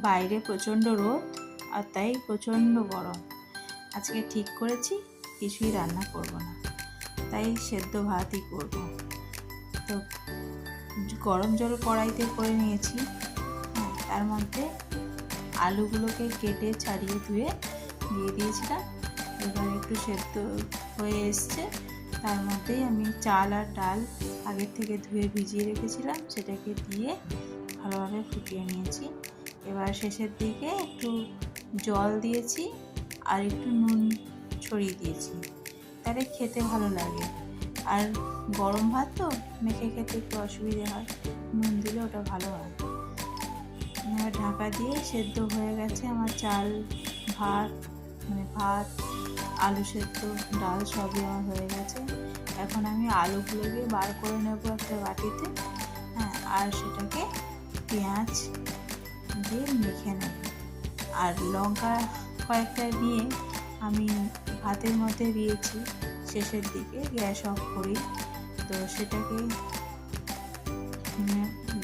বাইরে প্রচণ্ড রোদ আর তাই প্রচণ্ড গরম। আজকে ঠিক করেছি কিছুই রান্না করব না, তাই সেদ্ধ ভাতই করব। তো গরম জল কড়াইতে করে নিয়েছি। তার মধ্যে আলুগুলোকে কেটে ছাড়িয়ে ধুয়ে দিয়ে দিয়েছিলাম। এবার একটু সেদ্ধ হয়ে এসছে, তার মধ্যেই আমি চাল আর ডাল আগের থেকে ধুয়ে ভিজিয়ে রেখেছিলাম, সেটাকে দিয়ে ভালোভাবে ফুটিয়ে নিয়েছি। এবার শেষের দিকে একটু জল দিয়েছি আর একটু নুন ছড়িয়ে দিয়েছি, তাহলে খেতে ভালো লাগে। আর গরম ভাত তো মেখে খেতে একটু অসুবিধে হয়, নুন দিলে ওটা ভালো হয়। এবার ঢাকা দিয়ে সেদ্ধ হয়ে গেছে আমার চাল, ভাত ভাত, আলু সেদ্ধ, ডাল সবই আমার হয়ে গেছে। এখন আমি আলুগুলোকে বার করে নেব একটা বাটিতে, আর সেটাকে পেঁয়াজ দিয়ে মেখে নেব। আর লঙ্কা কয়েকটা নিয়ে আমি ভাতের মধ্যে দিয়েছি শেষের দিকে গ্যাস অফ করি। তো সেটাকে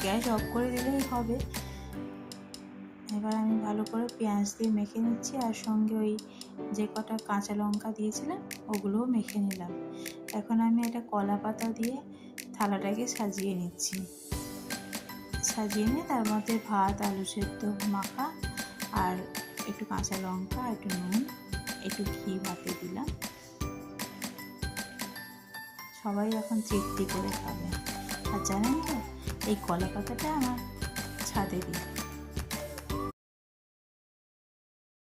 গ্যাস অফ করে দিলেই হবে। এবার আমি ভালো করে পেঁয়াজ দিয়ে মেখে নিচ্ছি, আর সঙ্গে ওই যে কটা কাঁচা লঙ্কা দিয়েছিলাম ওগুলোও মেখে নিলাম। এখন আমি একটা কলা পাতা দিয়ে থালাটাকে সাজিয়ে নিচ্ছি। সাজিয়ে নিয়ে তার মধ্যে ভাত, আলু সেদ্ধ মাখা আর একটু কাঁচা লঙ্কা, একটু নুন, একটু ঘি ভাতে দিলাম। সবাই এখন তৃপ্তি করে খাবে। আর জানেন তো, এই কলা পাতাটা আমার ছাদে দিই।